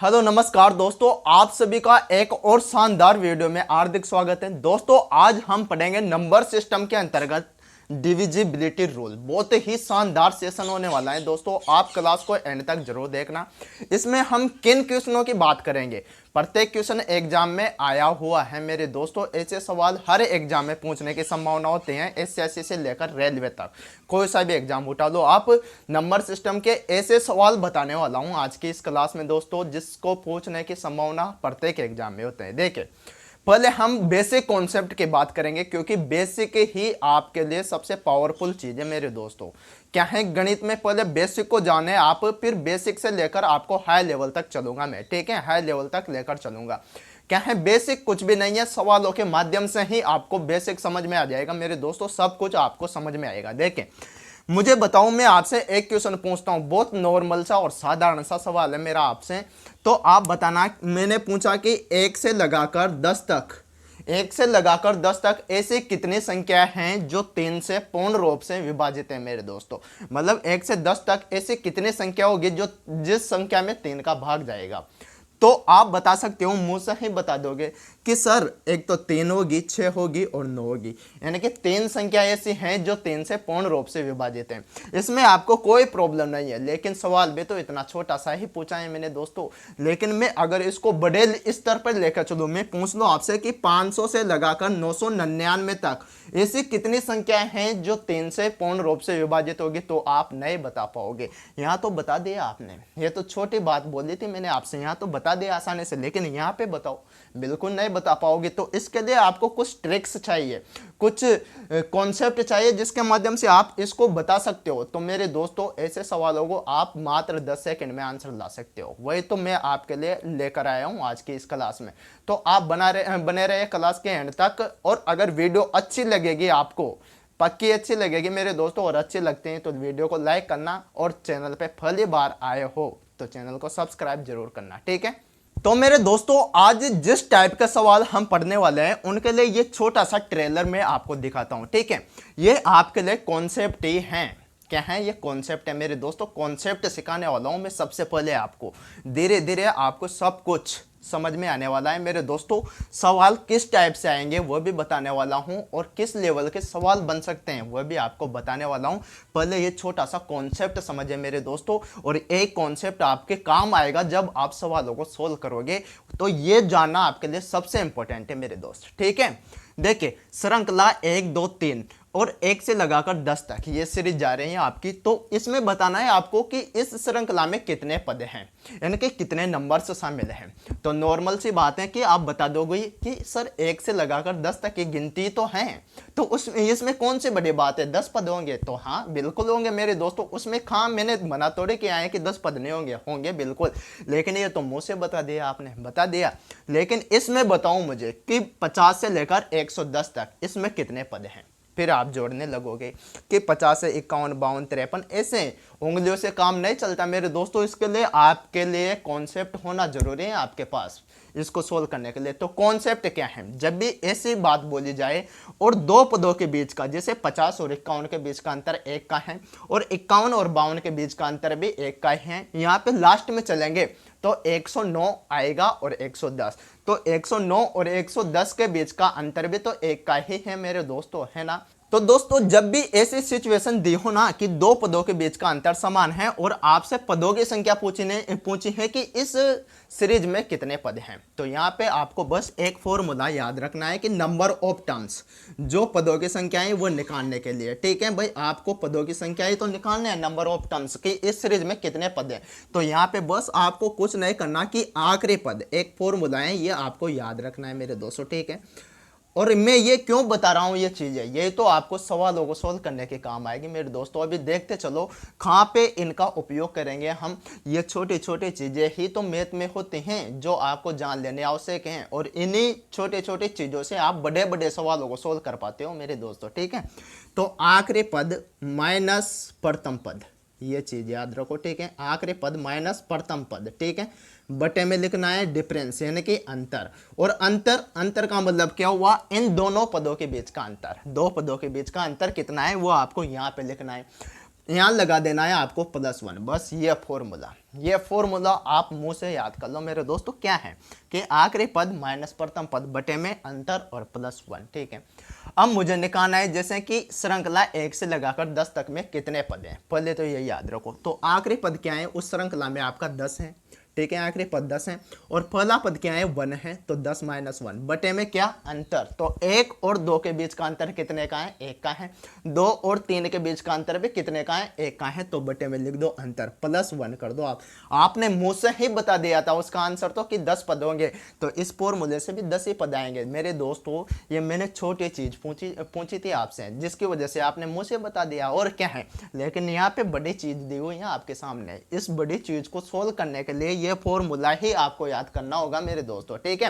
Hello नमस्कार दोस्तों, आप सभी का एक और शानदार वीडियो में हार्दिक स्वागत है। दोस्तों आज हम पढ़ेंगे नंबर सिस्टम के अंतर्गत डिविजिबिलिटी रूल। बहुत ही शानदार सेशन होने वाला है दोस्तों, आप क्लास को एंड तक जरूर देखना। इसमें हम किन क्वेश्चनों की बात करेंगे, प्रत्येक क्वेश्चन एग्जाम में आया हुआ है मेरे दोस्तों। ऐसे सवाल हर एग्जाम में पूछने की संभावना होती है, एसएससी से लेकर रेलवे तक। कोई सा भी एग्जाम उठा लो आप, नंबर सिस्टम के ऐसे सवाल बताने वाला हूं आज की इस क्लास में दोस्तों, जिसको पूछने की संभावना प्रत्येक एग्जाम में होते हैं। देखिए पहले हम बेसिक कॉन्सेप्ट की बात करेंगे, क्योंकि बेसिक ही आपके लिए सबसे पावरफुल चीज है मेरे दोस्तों। क्या है, गणित में पहले बेसिक को जाने आप, फिर बेसिक से लेकर आपको हाई लेवल तक चलूंगा मैं, ठीक है, हाई लेवल तक लेकर चलूंगा। क्या है, बेसिक कुछ भी नहीं है, सवालों के माध्यम से ही आपको बेसिक समझ में आ जाएगा मेरे दोस्तों, सब कुछ आपको समझ में आएगा। देखें मुझे बताऊं, मैं आपसे एक क्वेश्चन पूछता हूं, बहुत नॉर्मल सा और साधारण सा सवाल है मेरा आपसे, तो आप बताना। मैंने पूछा कि 1 से लगाकर 10 तक, 1 से लगाकर 10 तक ऐसी कितनी संख्या हैं जो 3 से पूर्ण रूप से विभाजित है मेरे दोस्तों। मतलब 1 से 10 तक ऐसी कितनी संख्या होगी जो जिस संख्या में 3 का भाग जाएगा। तो आप बता सकते हो, मुंह से ही बता दोगे कि सर एक तो 3 होगी, 6 होगी और 9 होगी, यानी कि 3 संख्या ऐसी हैं जो 3 से पूर्ण रूप से विभाजित हैं। इसमें आपको कोई प्रॉब्लम नहीं है, लेकिन सवाल भी तो इतना छोटा सा ही पूछा है मैंने दोस्तों। लेकिन मैं अगर इसको बड़े स्तर पर लेकर चलूँ, मैं पूछ लूँ आपसे कि 500 से लगाकर 999 तक ऐसी कितनी संख्याएं हैं जो 3 से पूर्ण रूप से विभाजित होगी, तो आप नहीं बता पाओगे। यहाँ तो बता दिया आपने, ये तो छोटी बात बोली थी मैंने आपसे, यहाँ तो बता दिया आसानी से, लेकिन यहाँ पे बताओ बिल्कुल नहीं बता पाओगे। तो इसके लिए आपको कुछ ट्रिक्स चाहिए, कुछ कॉन्सेप्ट चाहिए, जिसके माध्यम से आप इसको बता सकते हो। तो मेरे दोस्तों ऐसे सवालों को आप मात्र 10 सेकंड में आंसर ला सकते हो, वही तो मैं आपके लिए लेकर आया हूँ आज की इस क्लास में। तो आप बने रहे क्लास के एंड तक, और अगर वीडियो अच्छी लगेगी आपको, पक्की अच्छी लगेगी मेरे दोस्तों, और अच्छी लगती है तो वीडियो को लाइक करना, और चैनल पे पहली बार आए हो तो चैनल को सब्सक्राइब जरूर करना, ठीक है। तो मेरे दोस्तों आज जिस टाइप का सवाल हम पढ़ने वाले हैं, उनके लिए ये छोटा सा ट्रेलर में आपको दिखाता हूं, ठीक है। ये आपके लिए कॉन्सेप्ट ही है। क्या है, ये कॉन्सेप्ट है मेरे दोस्तों, कॉन्सेप्ट सिखाने वाला हूं मैं सबसे पहले आपको। धीरे धीरे आपको सब कुछ समझ में आने वाला है मेरे दोस्तों। सवाल किस टाइप से आएंगे वह भी बताने वाला हूं, और किस लेवल के सवाल बन सकते हैं वह भी आपको बताने वाला हूं। पहले ये छोटा सा कॉन्सेप्ट समझे मेरे दोस्तों, और एक कॉन्सेप्ट आपके काम आएगा जब आप सवालों को सोल्व करोगे। तो ये जानना आपके लिए सबसे इंपॉर्टेंट है मेरे दोस्त, ठीक है। देखिए श्रृंखला 1 2 3 और 1 से लगाकर 10 तक ये सीरीज जा रही है आपकी। तो इसमें बताना है आपको कि इस श्रृंखला में कितने पद हैं, यानी कि कितने नंबर्स शामिल हैं। तो नॉर्मल सी बात है कि आप बता दोगे कि सर 1 से लगाकर 10 तक की गिनती तो है, तो इसमें कौन सी बड़ी बात है, 10 पद होंगे। तो हाँ बिल्कुल होंगे मेरे दोस्तों, उसमें मैंने मना थोड़े किया है कि 10 पद नहीं होंगे, होंगे बिल्कुल। लेकिन ये तो मुंह से बता दिया आपने, बता दिया। लेकिन इसमें बताऊं मुझे कि 50 से लेकर 110 तक इसमें कितने पद हैं, फिर आप जोड़ने लगोगे कि 50 से 51 52 53, ऐसे उंगलियों से काम नहीं चलता मेरे दोस्तों। इसके लिए आपके लिए कॉन्सेप्ट होना जरूरी है आपके पास, इसको सोल्व करने के लिए। तो कॉन्सेप्ट क्या है, जब भी ऐसी बात बोली जाए और दो पदों के बीच का, जैसे 50 और 51 के बीच का अंतर 1 का है, और 51 और 52 के बीच का अंतर भी 1 का है, यहाँ पे लास्ट में चलेंगे तो 109 आएगा और 110। तो 109 और 110 के बीच का अंतर भी तो 1 का ही है मेरे दोस्तों, है ना। तो दोस्तों जब भी ऐसी सिचुएशन दी हो ना कि दो पदों के बीच का अंतर समान है, और आपसे पदों की संख्या पूछी है कि इस सीरीज में कितने पद हैं, तो यहाँ पे आपको बस एक फॉर्मूला याद रखना है कि नंबर ऑफ टर्म्स, जो पदों की संख्या है वो निकालने के लिए, ठीक है भाई। आपको पदों की संख्या ही तो निकालना है, नंबर ऑफ टर्म्स की इस सीरीज में कितने पद हैं। तो यहाँ पे बस आपको कुछ नहीं करना कि आखिरी पद, एक फॉर्मूला है, ये आपको याद रखना है मेरे दोस्तों, ठीक है। और मैं ये क्यों बता रहा हूँ ये चीजें, ये तो आपको सवालों को सोल्व करने के काम आएगी मेरे दोस्तों। अभी देखते चलो कहाँ पे इनका उपयोग करेंगे हम। ये छोटी छोटी चीजें ही तो मैथ में होती हैं जो आपको जान लेने आवश्यक हैं, और इन्हीं छोटे छोटे चीजों से आप बड़े बड़े सवालों को सोल्व कर पाते हो मेरे दोस्तों, ठीक है। तो आखिरी पद माइनस प्रथम पद, ये चीज याद रखो, ठीक है। आखिरी पद माइनस प्रथम पद, ठीक है। बटे में लिखना है डिफरेंस, यानी कि अंतर। और अंतर का मतलब क्या हुआ, इन दोनों पदों के बीच का अंतर, दो पदों के बीच का अंतर कितना है वो आपको यहाँ पे लिखना है। यहाँ लगा देना है आपको +1। बस ये फॉर्मूला आप मुंह से याद कर लो मेरे दोस्तों। क्या है कि आखिरी पद माइनस प्रथम पद बटे में अंतर और +1। ठीक है, अब मुझे निकालना है जैसे कि श्रृंखला 1 से लगाकर 10 तक में कितने पद हैं। पहले तो ये याद रखो, तो आखिरी पद क्या है उस श्रृंखला में आपका 10 है। ठीक है, आखिरी पद 10 है और पहला पद क्या है 1 है, तो 10 - 1 बटे में क्या अंतर, तो 1 और 2 के बीच का अंतर कितने का है, 1 का है। 2 और 3 के बीच का अंतर भी कितने का है, 1 का है, तो बटे में लिख दो अंतर, +1 कर दो। आपने मुंह से ही बता दिया था उसका आंसर तो कि 10 पद होंगे, तो इस फॉर्मूले से भी 10 ही पद आएंगे मेरे दोस्तों। ये मैंने छोटी चीज पूछी थी आपसे, जिसकी वजह से आपने मुंह से बता दिया और क्या है, लेकिन यहाँ पे बड़ी चीज दी हुई है आपके सामने। इस बड़ी चीज को सोल्व करने के लिए ये फॉर्मूला ही आपको याद करना होगा मेरे दोस्तों। ठीक है,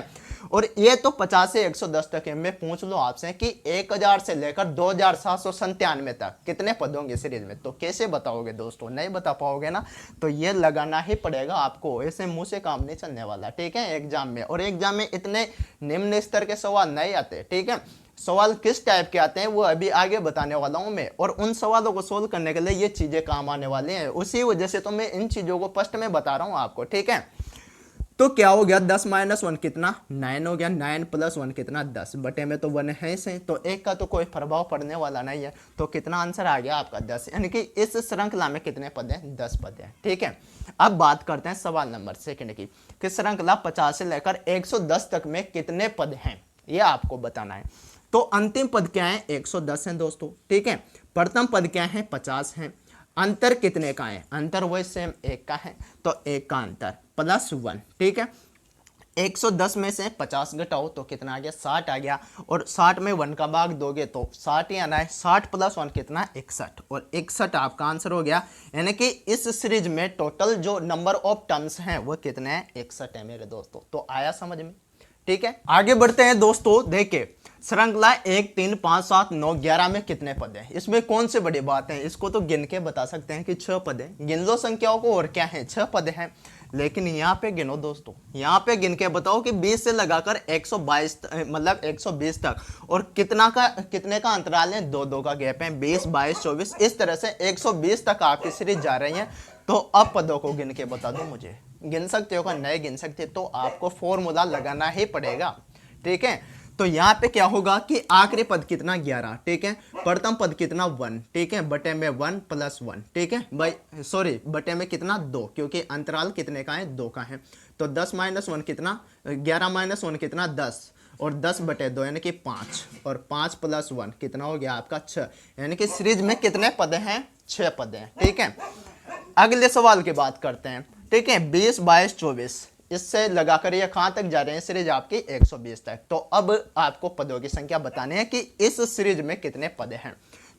और ये तो 50 से 110 तक में पूछ लो आपसे कि 1000 से लेकर 2797 तक कितने पद होंगे सीरीज में, तो कैसे बताओगे दोस्तों, नहीं बता पाओगे ना, तो ये लगाना ही पड़ेगा आपको, ऐसे मुंह से काम नहीं चलने वाला। ठीक है, एग्जाम में, और एग्जाम में इतने निम्न स्तर के सवाल नहीं आते। ठीक है, सवाल किस टाइप के आते हैं वो अभी आगे बताने वाला हूं मैं, और उन सवालों को सोल्व करने के लिए ये चीजें काम आने वाली हैं, उसी वजह से तो मैं इन चीजों को फर्स्ट में बता रहा हूं आपको। ठीक है, तो क्या हो गया 10 - 1 कितना 9 हो गया, 9 + 1 कितना 10 बटे में तो 1 है से, तो एक का तो कोई प्रभाव पड़ने वाला नहीं है, तो कितना आंसर आ गया आपका 10, यानी कि इस श्रृंखला में कितने पद हैं, 10 पद हैं। ठीक है, अब बात करते हैं सवाल नंबर सेकंड की कि श्रृंखला 50 से लेकर 110 तक में कितने पद हैं, ये आपको बताना है। तो अंतिम पद क्या है, 110 है दोस्तों। ठीक है, प्रथम पद क्या है, 50 है। अंतर कितने का है, अंतर वही सेम 1 का है, तो 1 का अंतर +1। ठीक है, 110 में से 50 घटाओ तो कितना आ गया, 60 आ गया, और 60 में 1 का भाग दोगे तो 60 ही आना है। 60 + 1 कितना, 61, और 61 आपका आंसर हो गया। यानी कि इस सीरीज में टोटल जो नंबर ऑफ टर्म्स हैं वो कितने हैं, 61 है मेरे दोस्तों। तो आया समझ में। ठीक है, आगे बढ़ते हैं दोस्तों। देखिए श्रृंखला 1 3 5 7 9 11 में कितने पद हैं, इसमें कौन से बड़ी बात है, इसको तो गिन के बता सकते हैं कि 6 पद हैं। गिन लो संख्याओं को, और क्या है, 6 पद हैं। लेकिन यहाँ पे गिनो दोस्तों, यहाँ पे गिन के बताओ कि 20 से लगाकर 122 मतलब 120 तक, और कितने का अंतराल है, 2 का गैप है, 20 22 24, इस तरह से 120 तक आपकी सीरीज जा रही है। तो अब पदों को गिन के बता दो मुझे, गिन सकते हो, का नहीं गिन सकते तो आपको फॉर्मूला लगाना ही पड़ेगा। ठीक है, तो यहाँ पे क्या होगा कि आखिरी पद कितना 11। ठीक है, प्रथम पद कितना 1। ठीक है, बटे में 1 + 1। ठीक है भाई, सॉरी बटे में कितना 2, क्योंकि अंतराल कितने का है, 2 का है, तो 10 - 1 कितना, 11 - 1 कितना 10, और 10 बटे 2 यानी कि 5, और 5 + 1 कितना हो गया आपका 6, यानी कि सीरीज में कितने पद हैं, 6 पद हैं। ठीक है, अगले सवाल की बात करते हैं। ठीक है, 20 22 24, इससे लगाकर ये कहां तक जा रहे हैं, सीरीज आपकी 120 तक। तो अब आपको पदों की संख्या बतानी है कि इस सीरीज में कितने पद हैं।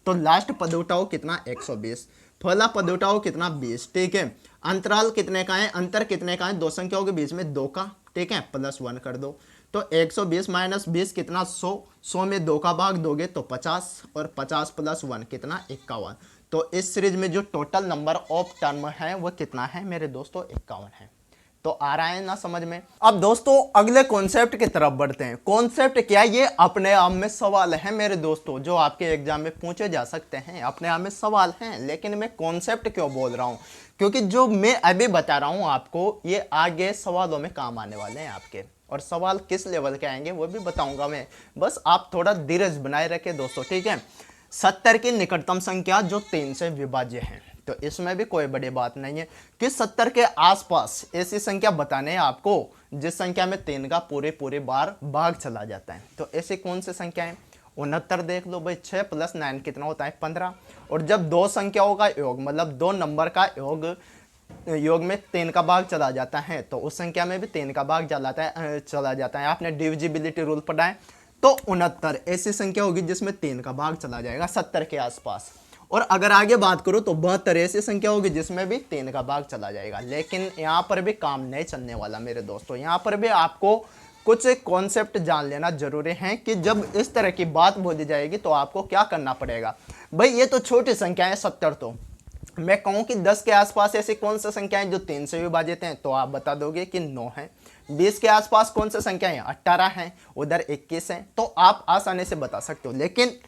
तो लास्ट पद उठाओ कितना, 120, पहला पद उठाओ कितना, 20। ठीक है, अंतराल कितने का है, अंतर कितने का है, दो संख्याओं के बीच में 2 का। ठीक है, +1 कर दो, तो 120 - 20 कितना 100, 100 में 2 का भाग दोगे तो 50, और 50 + 1 कितना 51। तो इस सीरीज में जो टोटल नंबर ऑफ टर्म है वो कितना है मेरे दोस्तों, 51 है। तो आ रहा है ना समझ में। अब दोस्तों अगले कॉन्सेप्ट की तरफ बढ़ते हैं। कॉन्सेप्ट क्या, ये अपने आप में सवाल है मेरे दोस्तों, जो आपके एग्जाम में पूछे जा सकते हैं, अपने आप में सवाल हैं, लेकिन मैं कॉन्सेप्ट क्यों बोल रहा हूं, क्योंकि जो मैं अभी बता रहा हूं आपको ये आगे सवालों में काम आने वाले हैं आपके, और सवाल किस लेवल के आएंगे वो भी बताऊंगा मैं, बस आप थोड़ा धीरज बनाए रखें दोस्तों। ठीक है, 70 की निकटतम संख्या जो 3 से विभाज्य है, तो इसमें भी कोई बड़ी बात नहीं है कि 70 के आसपास ऐसी संख्या बताने हैं आपको जिस संख्या में 3 का पूरे बार भाग चला जाता है। तो ऐसी कौन सी संख्या है, 69 देख लो भाई, 6 + 9 कितना होता है, 15। और जब दो संख्याओं का योग, मतलब दो नंबर का योग में 3 का भाग चला जाता है, तो उस संख्या में भी 3 का भाग चला जाता है। आपने डिविजिबिलिटी रूल पढ़ा है, तो 69 ऐसी संख्या होगी जिसमें 3 का भाग चला जाएगा 70 के आसपास। और अगर आगे बात करो तो 72 ऐसी संख्या होगी जिसमें भी 3 का भाग चला जाएगा। लेकिन यहाँ पर भी काम नहीं चलने वाला मेरे दोस्तों, यहाँ पर भी आपको कुछ कॉन्सेप्ट जान लेना जरूरी है कि जब इस तरह की बात बोली जाएगी तो आपको क्या करना पड़ेगा। भाई ये तो छोटी संख्या है 70, तो मैं कहूँ कि 10 के आसपास ऐसी कौन सी संख्याएं जो 3 से विभाजित हैं, तो आप बता दोगे कि 9 है। 20 के आसपास कौन सी संख्याएं, 18 हैं, उधर 21 हैं, तो आप आसानी से बता सकते हो। लेकिन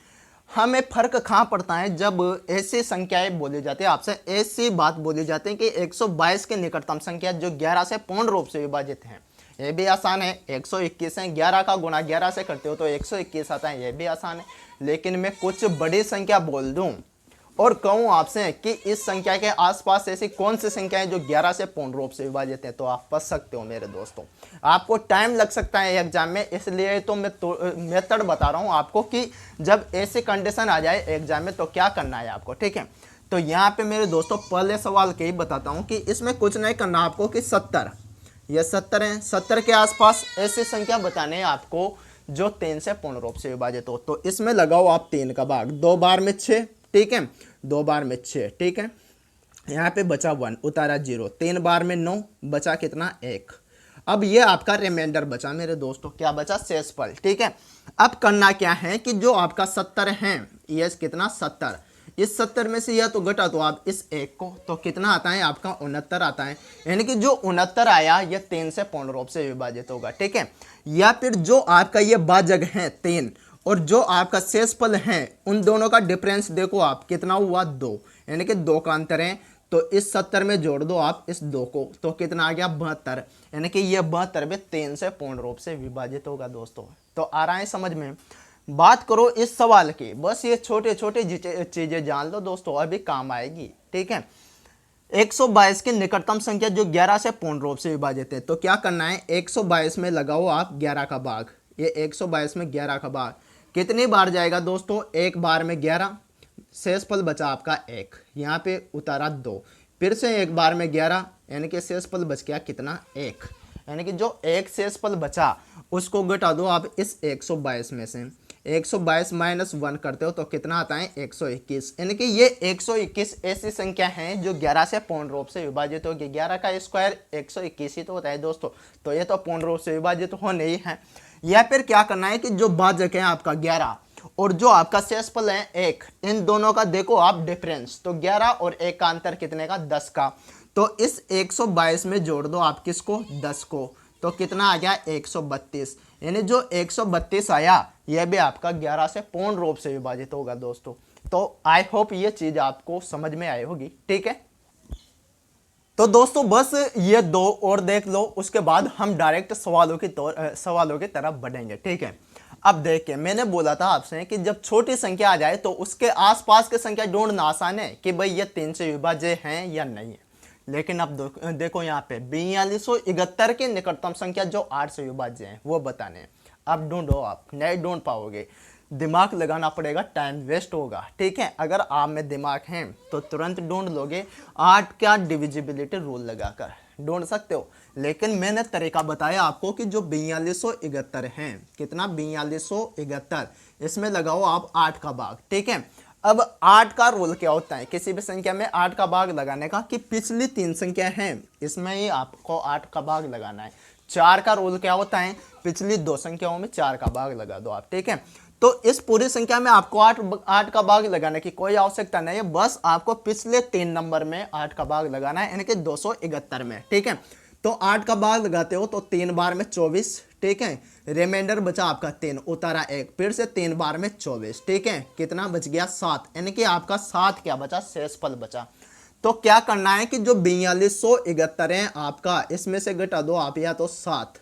हमें फर्क कहाँ पड़ता है जब ऐसी संख्याएं बोली जाती है, आपसे ऐसी बात बोली जाती है कि 122 के निकटतम संख्या जो 11 से पूर्ण रूप से विभाजित है। ये भी आसान है, 121 है, 11 का गुणा 11 से करते हो तो 121 आता है, ये भी आसान है। लेकिन मैं कुछ बड़ी संख्या बोल दूं और कहूं आपसे कि इस संख्या के आसपास ऐसी कौन सी संख्या है जो 11 से पूर्ण रूप से विभाजित है, तो आप फंस सकते हो मेरे दोस्तों। आपको टाइम लग सकता है एग्जाम में, इसलिए तो मैं मेथड बता रहा हूं आपको कि जब ऐसी कंडीशन आ जाए एग्जाम में तो क्या करना है आपको, ठीक है। तो यहाँ पे मेरे दोस्तों पहले सवाल के ही बताता हूँ कि इसमें कुछ नहीं करना आपको कि 70, ये 70 है, 70 के आसपास ऐसी संख्या बताने हैं आपको जो 3 से पूर्ण रूप से विभाजित हो। तो इसमें लगाओ आप 3 का भाग, 2 बार में 6, ठीक है, 2 बार में 6, ठीक है। यहाँ पे बचा 1, उतारा 0, 3 बार में 9, बचा कितना 1। अब ये आपका रिमाइंडर बचा मेरे दोस्तों, क्या बचा शेषफल, ठीक है। अब करना क्या है कि जो आपका 70 है, ये कितना 70, इस 70 में से यह तो घटा दो आप इस 1 को, तो कितना आता है आपका 69 आता है। यानी कि जो 69 आया ये 3 से पूर्ण रूप से विभाजित होगा, ठीक है। या फिर जो आपका ये भाजक है 3 और जो आपका शेषफल है उन दोनों का डिफरेंस देखो आप कितना हुआ 2, यानी कि 2 का अंतर है। तो इस 70 में जोड़ दो आप इस 2 को, तो कितना आ गया 72, यानी कि ये 72 भी 3 से पूर्ण रूप से विभाजित होगा दोस्तों। तो आ रहा है समझ में। बात करो इस सवाल की, बस ये छोटे छोटे चीजें जान लो दोस्तों, अभी काम आएगी, ठीक है। 122 की निकटतम संख्या जो 11 से पूर्ण रूप से विभाजित है, तो क्या करना है 122 में लगाओ आप 11 का भाग, ये 122 में 11 का भाग कितनी बार जाएगा दोस्तों, एक बार में 11, शेषफल बचा आपका 1, यहाँ पे उतारा 2, फिर से एक बार में 11, यानी कि शेषफल बच गया कितना 1, यानी कि जो एक शेषफल बचा उसको घटा दो आप इस 122 में से, 122 माइनस 1 करते हो तो कितना आता है 121, यानी कि ये 121 ऐसी संख्या है जो 11 से पूर्ण रूप से विभाजित होगी। 11 का स्क्वायर 121 ही तो होता है दोस्तों, तो ये तो पूर्ण रूप से विभाजित होने ही है। या फिर क्या करना है कि जो भाजक है आपका 11 और जो आपका शेषफल है 1, इन दोनों का देखो आप डिफरेंस, तो 11 और 1 का अंतर कितने का 10 का, तो इस 122 में जोड़ दो आप किसको 10 को, तो कितना आ गया 132, यानी जो 132 आया यह भी आपका 11 से पूर्ण रूप से विभाजित होगा दोस्तों। तो आई होप ये चीज आपको समझ में आई होगी, ठीक है। तो दोस्तों बस ये 2 और देख लो, उसके बाद हम डायरेक्ट सवालों की तरफ बढ़ेंगे, ठीक है। अब देखिए मैंने बोला था आपसे कि जब छोटी संख्या आ जाए तो उसके आसपास की संख्या ढूंढना आसान है कि भाई ये 3 से विभाज्य हैं या नहीं है। लेकिन अब देखो यहाँ पे 4271 की निकटतम संख्या जो 8 से विभाज्य है वो बताने हैं। अब ढूंढो, आप नहीं ढूंढ पाओगे, दिमाग लगाना पड़ेगा, टाइम वेस्ट होगा, ठीक है। अगर आप में दिमाग है तो तुरंत ढूंढ लोगे, 8 का डिविजिबिलिटी रूल लगाकर ढूंढ सकते हो। लेकिन मैंने तरीका बताया आपको कि जो 4271 है, कितना 4271, इसमें लगाओ आप 8 का भाग, ठीक है। अब 8 का रूल क्या होता है किसी भी संख्या में 8 का भाग लगाने का, कि पिछली 3 संख्या हैं इसमें ही आपको 8 का भाग लगाना है। 4 का रूल क्या होता है, पिछली 2 संख्याओं में 4 का भाग लगा दो आप, ठीक है। तो इस पूरी संख्या में आपको 8 का भाग लगाने की कोई आवश्यकता नहीं है, बस आपको पिछले 3 नंबर में 8 का भाग लगाना है, यानी कि 271 में, ठीक है। तो 8 का भाग लगाते हो तो 3 बार में 24, ठीक है। रिमाइंडर बचा आपका 3, उतारा 1, फिर से 3 बार में 24, ठीक है। कितना बच गया 7, यानी कि आपका 7 क्या बचा, शेषफल बचा। तो क्या करना है कि जो 4271 है आपका, इसमें से घटा दो आप या तो 7,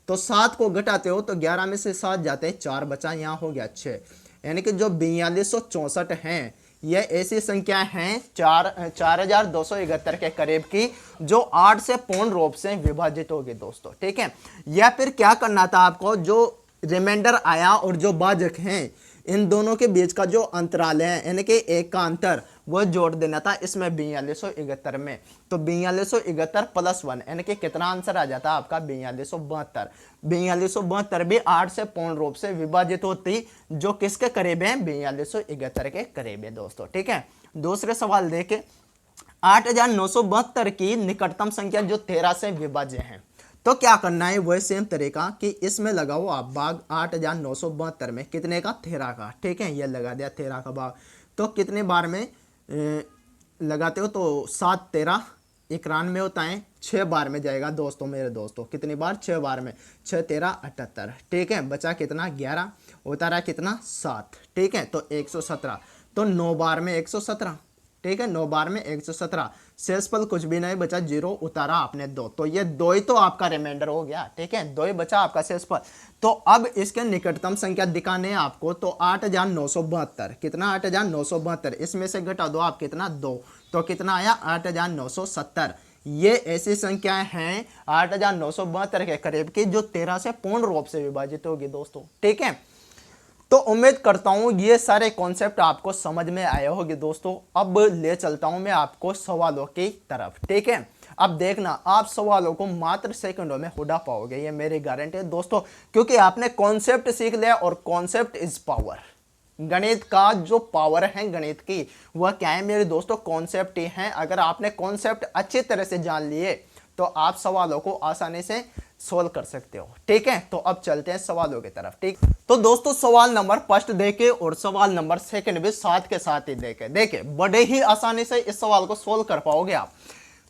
तो 7 को घटाते हो तो 11 में से 7 जाते हैं, 4 बचा, यहाँ हो गया 6, यानी कि जो 4264 हैं ये ऐसी संख्या हैं 4271 के करीब की जो 8 से पूर्ण रूप से विभाजित होगी दोस्तों, ठीक है। या फिर क्या करना था आपको, जो रिमाइंडर आया और जो भाजक हैं इन दोनों के बीच का जो अंतराल है, यानी कि 1 का अंतर, वो जोड़ देना था इसमें 4271 में। तो 4271 प्लस 1, यानी कि कितना आंसर आ जाता आपका 4272। 4272 भी 8 से पूर्ण रूप से विभाजित होती, जो किसके करीब है 4271 के करीब है दोस्तों, ठीक है। दूसरे सवाल देखे, 8972 की निकटतम संख्या जो 13 से विभाज्य है, तो क्या करना है वही सेम तरीका कि इसमें लगाओ आप भाग 8972 में कितने का 13 का, ठीक है। ये लगा दिया 13 का भाग, तो कितने बार में लगाते हो तो 7 13 91 होता है, 6 बार में जाएगा दोस्तों, मेरे दोस्तों कितनी बार, 6 बार में, 6 13 78, ठीक है, बचा कितना 11, उतारा कितना 7, ठीक है, तो 117, तो 9 बार में 117, ठीक है, 9 बार में 117, शेषफल कुछ भी नहीं बचा, 0, उतारा आपने 2, तो ये 2 ही तो आपका रिमाइंडर हो गया, ठीक है, 2 ही बचा आपका शेषफल। तो अब इसके निकटतम संख्या दिखाने हैं आपको, तो 8972, कितना 8972, इसमें से घटा दो आप कितना 2, तो कितना आया 8970। ये ऐसी संख्याएं हैं 8972 के करीब की जो 13 से पूर्ण रूप से विभाजित होगी दोस्तों, ठीक है। तो उम्मीद करता हूं ये सारे कॉन्सेप्ट आपको समझ में आए होंगे दोस्तों। अब ले चलता हूं मैं आपको सवालों की तरफ, ठीक है। अब देखना आप सवालों को मात्र सेकंडों में उड़ा पाओगे, ये मेरी गारंटी है दोस्तों, क्योंकि आपने कॉन्सेप्ट सीख लिया और कॉन्सेप्ट इज पावर। गणित का जो पावर है गणित की, वह क्या है मेरे दोस्तों, कॉन्सेप्ट ही है। अगर आपने कॉन्सेप्ट अच्छी तरह से जान लिए तो आप सवालों को आसानी से सोल्व कर सकते हो, ठीक है। तो अब चलते हैं सवालों की तरफ, ठीक। तो दोस्तों सवाल नंबर फर्स्ट देखे और सवाल नंबर सेकंड भी साथ के साथ ही देखे, देखिए बड़े ही आसानी से इस सवाल को सोल्व कर पाओगे आप।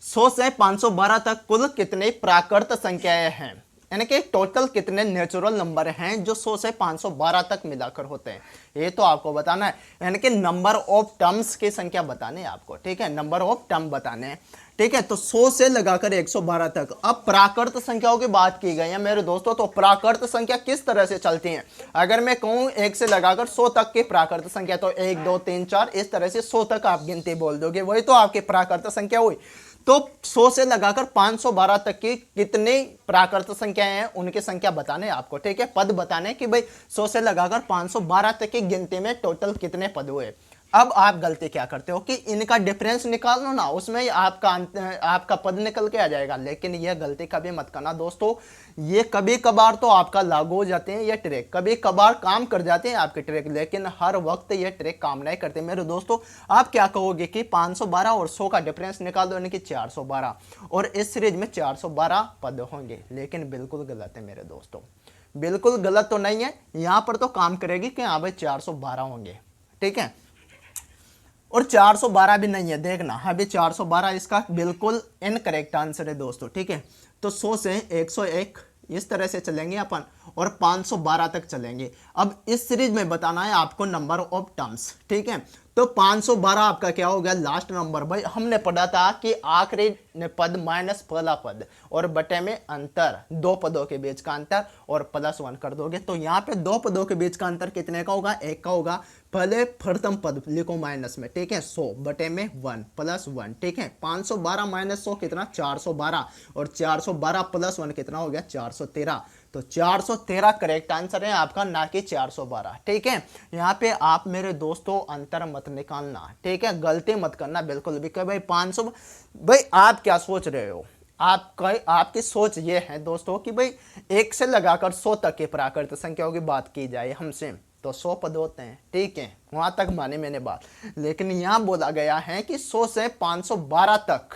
100 से 512 तक कुल कितने प्राकृत संख्याएं हैं, यानी कि टोटल कितने नेचुरल नंबर हैं जो 100 से 512 तक मिलाकर होते हैं, ये तो आपको बताना है। यानी कि नंबर ऑफ टर्म्स की संख्या बताने हैं आपको, ठीक है, नंबर ऑफ टर्म बताने हैं, ठीक है। तो 100 से लगाकर 112 तक। अब प्राकृत संख्याओं की बात की गई है मेरे दोस्तों, तो प्राकृत संख्या किस तरह से चलती हैं। अगर मैं कहूं 1 से लगाकर 100 तक की प्राकृत संख्या, तो 1 2 3 4 इस तरह से 100 तक आप गिनती बोल दोगे, वही तो आपकी प्राकृत संख्या हुई। तो 100 से लगाकर 512 तक की कितनी प्राकृत संख्याएं हैं उनकी संख्या बताने आपको, ठीक है, पद बताने कि भाई 100 से लगाकर 512 तक की गिनती में टोटल कितने पद हुए। अब आप गलती क्या करते हो कि इनका डिफरेंस निकाल लो ना, उसमें आपका पद निकल के आ जाएगा। लेकिन यह गलती कभी मत करना दोस्तों, ये कभी कभार तो आपका लागू हो जाते हैं ये ट्रिक, कभी कभार काम कर जाते हैं आपके ट्रिक, लेकिन हर वक्त ये ट्रिक काम नहीं करते मेरे दोस्तों। आप क्या कहोगे कि 512 और 100 का डिफरेंस निकाल दो, यानी कि 412, और इस सीरीज में 412 पद होंगे, लेकिन बिल्कुल गलत है मेरे दोस्तों, बिल्कुल गलत तो नहीं है। यहां पर तो काम करेगी कि हाँ भाई 412 होंगे, ठीक है, और 412 भी नहीं है, देखना अभी 412 इसका बिल्कुल इनकरेक्ट आंसर है दोस्तों, ठीक है। तो 100 से 101 इस तरह से चलेंगे अपन और 512 तक चलेंगे। अब इस सीरीज में बताना है आपको नंबर ऑफ टर्म्स, ठीक है। तो 512 आपका क्या हो गया लास्ट नंबर। भाई हमने पढ़ा था कि आखिरी पद माइनस पहला पद और बटे में अंतर, 2 पदों के बीच का अंतर, और +1 कर दोगे। तो यहाँ पे 2 पदों के बीच का अंतर कितने का होगा, 1 का होगा। पहले प्रथम पद लिखो माइनस में, ठीक है, 100 बटे में 1 +1, ठीक है। 512 माइनस 100 कितना 412, और 412 +1 कितना हो गया 413। तो 413 करेक्ट आंसर है आपका, ना कि 412, ठीक है। यहाँ पे आप मेरे दोस्तों अंतर मत निकालना, ठीक है, गलती मत करना बिल्कुल भी कि भाई 500। भाई आप क्या सोच रहे हो, आपकी सोच ये है दोस्तों कि भाई 1 से लगाकर 100 तक के प्राकृत संख्याओं की बात की जाए हमसे तो 100 पद होते हैं, ठीक है, वहां तक माने मैंने बात। लेकिन यहां बोला गया है कि 100 से 512 तक,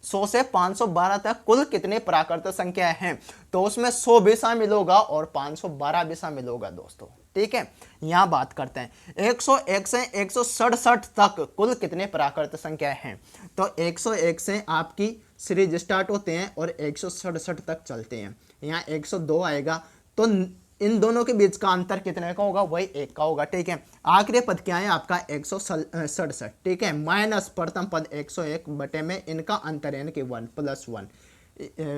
100 से 512 तक कुल कितने प्राकृत संख्या हैं, तो उसमें 100 भी शामिल होगा और 512 भी शामिल होगा दोस्तों, ठीक है। यहां बात करते हैं 101 से 167 तक कुल कितने प्राकृत संख्या हैं। तो 101 से आपकी सीरीज स्टार्ट होते हैं और 167 तक चलते हैं। यहाँ 102 आएगा, तो इन दोनों के बीच का अंतर कितने का होगा, वही 1 का होगा, ठीक है। आखिरी पद क्या है आपका 167, ठीक है, माइनस प्रथम पद 101 बटे में इनका अंतर यानी कि 1 +1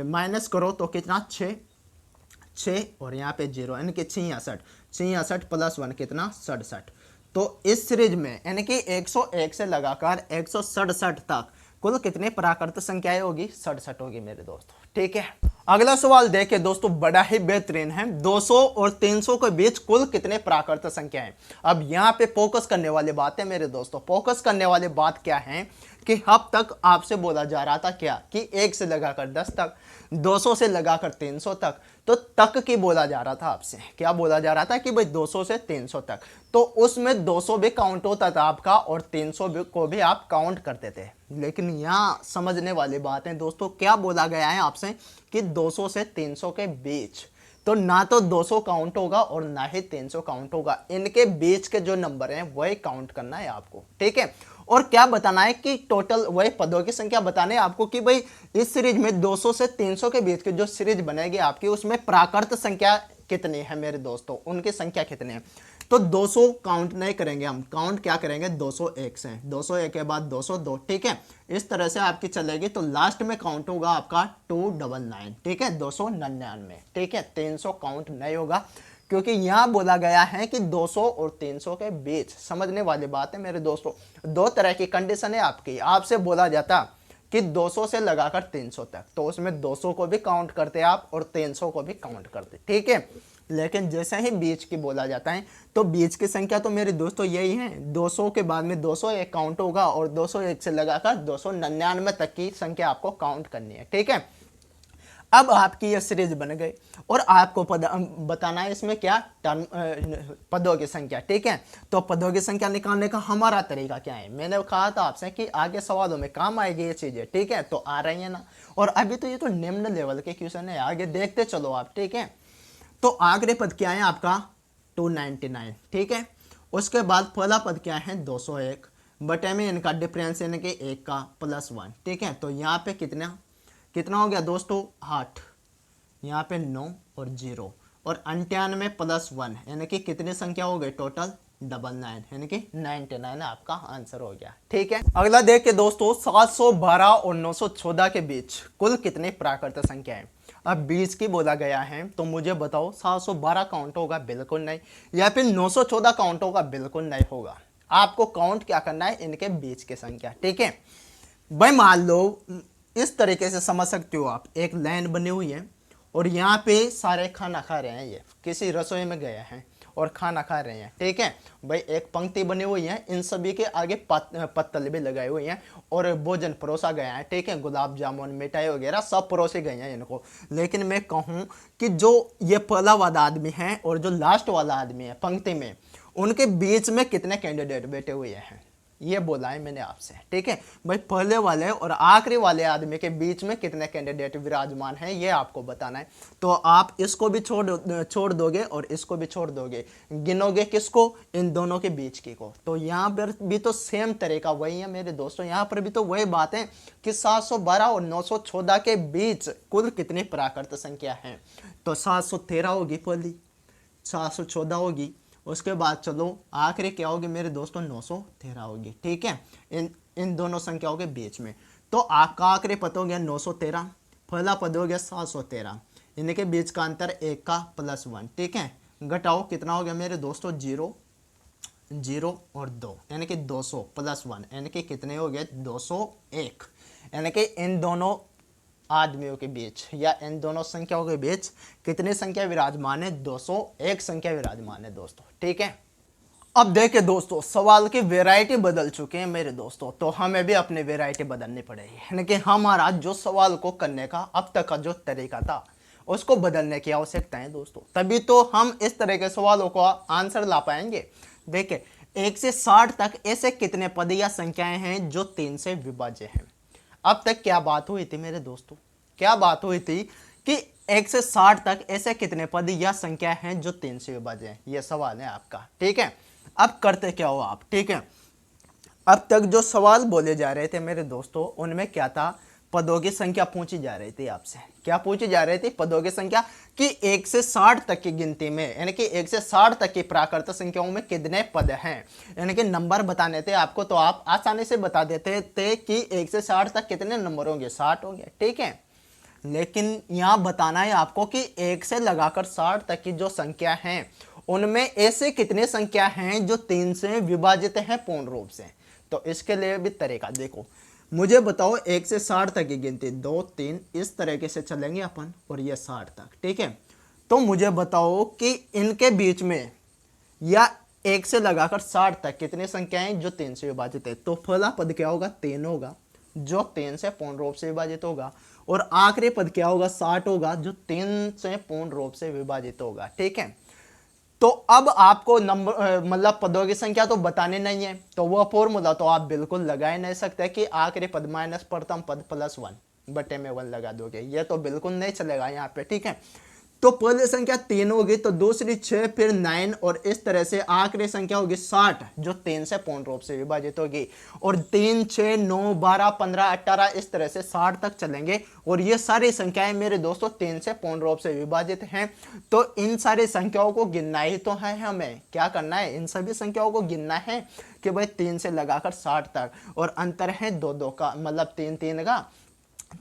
माइनस करो तो कितना 6 और यहाँ पे 0 यानी कि 66, 66 +1 कितना 67। तो इस सीरीज में यानी कि 101 से लगाकर 167 तक कुल कितने प्राकृत संख्याएं होगी, 67 होगी मेरे दोस्तों, ठीक है। अगला सवाल देखिए दोस्तों, बड़ा ही बेहतरीन है। 200 और 300 के बीच कुल कितने प्राकृत संख्याएं। अब यहाँ पे फोकस करने वाली बात है मेरे दोस्तों, फोकस करने वाली बात क्या है कि अब तक आपसे बोला जा रहा था क्या कि 1 से लगाकर 10 तक, 200 से लगाकर 300 तक, तो तक की बोला जा रहा था आपसे, क्या बोला जा रहा था कि भाई 200 से 300 तक, तो उसमें 200 भी काउंट होता था आपका और 300 को भी आप काउंट करते थे। लेकिन यहाँ समझने वाली बात है दोस्तों, क्या बोला गया है आपसे कि 200 से 300 के बीच, तो ना तो 200 काउंट होगा और ना ही 300 काउंट होगा, इनके बीच के जो नंबर हैं वही काउंट करना है आपको, ठीक है। और क्या बताना है कि टोटल वही पदों की संख्या बताने है आपको कि भाई इस सीरीज में 200 से 300 के बीच की जो सीरीज बनेगी आपकी उसमें प्राकृत संख्या कितनी है मेरे दोस्तों, उनकी संख्या कितनी है। तो 200 काउंट नहीं करेंगे हम, काउंट क्या करेंगे 201 से, 201 के बाद 202, ठीक है। इस तरह से आपकी चलेगी तो लास्ट में काउंट होगा आपका 299, ठीक है, 299, ठीक है। 300 काउंट नहीं होगा क्योंकि यहाँ बोला गया है कि 200 और 300 के बीच। समझने वाली बात है मेरे दोस्तों, दो तरह की कंडीशन है आपकी। आपसे बोला जाता कि 200 से लगाकर 300 तक, तो उसमें 200 को भी काउंट करते आप और 300 को भी काउंट करते, ठीक है। लेकिन जैसे ही बीच की बोला जाता है तो बीच की संख्या तो मेरे दोस्तों यही है, 200 के बाद में 201 काउंट होगा और 201 से लगाकर 299 तक की संख्या आपको काउंट करनी है, ठीक है। अब आपकी ये सीरीज बन गई और आपको बताना है इसमें क्या टर्म पदों की संख्या, ठीक है। तो पदों की संख्या निकालने का हमारा तरीका क्या है, मैंने कहा था आपसे कि आगे सवालों में काम आएगी ये चीजें, ठीक है। तो आ रही है ना, और अभी तो ये तो निम्न लेवल के क्वेश्चन है, आगे देखते चलो आप, ठीक है। तो आखिरी पद क्या है आपका 299, ठीक है। उसके बाद पहला पद क्या है 201, बटे में इनका डिफरेंस यानी कि 1 का +1, ठीक है। तो यहाँ पे कितना कितना हो गया दोस्तों 8, यहाँ पे 9 और 0 और 98 + 1 यानी कि कितनी संख्या हो गई टोटल 99, यानी कि 99 आपका आंसर हो गया, ठीक है। अगला देखिए दोस्तों 712 और 914 के बीच कुल कितनी प्राकृत संख्या है। अब 20 की बोला गया है तो मुझे बताओ 712 काउंट होगा, बिल्कुल नहीं, या फिर 914 काउंट होगा, बिल्कुल नहीं होगा। आपको काउंट क्या करना है इनके बीच की संख्या, ठीक है। भाई मान लो इस तरीके से समझ सकते हो आप, एक लाइन बनी हुई है और यहाँ पे सारे खाना खा रहे हैं, ये किसी रसोई में गए हैं और खाना खा रहे हैं, ठीक है। भाई एक पंक्ति बनी हुई है, इन सभी के आगे पत्तल भी लगाए हुए हैं और भोजन परोसा गया है, ठीक है। गुलाब जामुन मिठाई वगैरह सब परोसे गए हैं इनको। लेकिन मैं कहूँ कि जो ये पहला वाला आदमी है और जो लास्ट वाला आदमी है पंक्ति में, उनके बीच में कितने कैंडिडेट बैठे हुए हैं ये बोला है मैंने आपसे, ठीक है। भाई पहले वाले और आखिरी वाले आदमी के बीच में कितने कैंडिडेट विराजमान हैं ये आपको बताना है। तो आप इसको भी छोड़ दोगे और इसको भी छोड़ दोगे, गिनोगे किसको, इन दोनों के बीच की को। तो यहाँ पर भी तो सेम तरीका वही है मेरे दोस्तों, यहाँ पर भी तो वही बात है कि 712 और 914 के बीच कुल कितनी प्राकृत संख्या है। तो 713 होगी पहली, 714 होगी, उसके बाद चलो आखिरी क्या होगी मेरे दोस्तों 913 होगी, ठीक है। इन दोनों संख्याओं के बीच में तो आपका आखिरी पद हो गया 913, पहला पद हो गया 713, इनके बीच का अंतर 1 का +1, ठीक है। घटाओ कितना हो गया मेरे दोस्तों 0 0 और 2 यानी कि 200 +1 यानी कि कितने हो गए 201, यानी कि इन दोनों आदमियों के बीच या इन दोनों संख्याओं के बीच कितनी संख्या विराजमान है 201 संख्या विराजमान है दोस्तों, ठीक है। अब देखिए दोस्तों सवाल की वैरायटी बदल चुके हैं मेरे दोस्तों, तो हमें भी अपनी वैरायटी बदलनी पड़ेगी, यानी कि हमारा जो सवाल को करने का अब तक का जो तरीका था उसको बदलने की आवश्यकता है दोस्तों, तभी तो हम इस तरह के सवालों को आंसर ला पाएंगे। देखिए 1 से 60 तक ऐसे कितने पद या संख्याएं हैं जो 3 से विभाज्य हैं। अब तक क्या बात हुई थी मेरे दोस्तों, क्या बात हुई थी कि 1 से 60 तक ऐसे कितने पद या संख्या हैं जो 3 से विभाज्य हैं, यह सवाल है आपका, ठीक है। अब करते क्या हो आप, ठीक है। अब तक जो सवाल बोले जा रहे थे मेरे दोस्तों उनमें क्या था, पदों की संख्या पूछी जा रही थी आपसे, क्या पूछी जा रही थी पदों की संख्या कि 1 से 60 तक की गिनती में, यानी कि 1 से 60 तक की प्राकृत संख्याओं में कितने पद हैं, यानी कि नंबर बताने थे आपको तो आप आसानी से बता देते थे कि 1 से 60 तक कितने नंबर होंगे 60 होंगे, ठीक है। लेकिन यहाँ बताना है आपको कि 1 से लगाकर 60 तक की जो संख्या हैं उनमें ऐसे कितने संख्या हैं जो 3 से विभाजित हैं पूर्ण रूप से। तो इसके लिए भी तरीका देखो, मुझे बताओ 1 से 60 तक की गिनती 2 3 इस तरीके से चलेंगे अपन और ये 60 तक, ठीक है। तो मुझे बताओ कि इनके बीच में या 1 से लगाकर 60 तक कितनी संख्याएं जो 3 से विभाजित है। तो पहला पद क्या होगा 3 होगा जो 3 से पूर्ण रूप से विभाजित होगा, और आखिरी पद क्या होगा 60 होगा जो 3 से पूर्ण रूप से विभाजित होगा, ठीक है। तो अब आपको नंबर मतलब पदों की संख्या तो बताने नहीं है, तो वह फॉर्मूला तो आप बिल्कुल लगा ही नहीं सकते कि आखिरी पद माइनस प्रथम पद +1 बटे में 1 लगा दोगे, ये तो बिल्कुल नहीं चलेगा यहाँ पे, ठीक है। तो पहली संख्या 3 होगी तो दूसरी 6, फिर 9 और इस तरह से आखिरी संख्या होगी 60 जो 3 से पूर्ण रूप से विभाजित होगी। और 3, 6, 9, 12, 15, 18 इस तरह से 60 तक चलेंगे। और ये सारी संख्याएं मेरे दोस्तों 3 से पूर्ण रूप से विभाजित हैं। तो इन सारी संख्याओं को गिनना ही तो है, हमें क्या करना है, इन सभी संख्याओं को गिनना है कि भाई 3 से लगाकर 60 तक, और अंतर है 2 का, मतलब 3 का।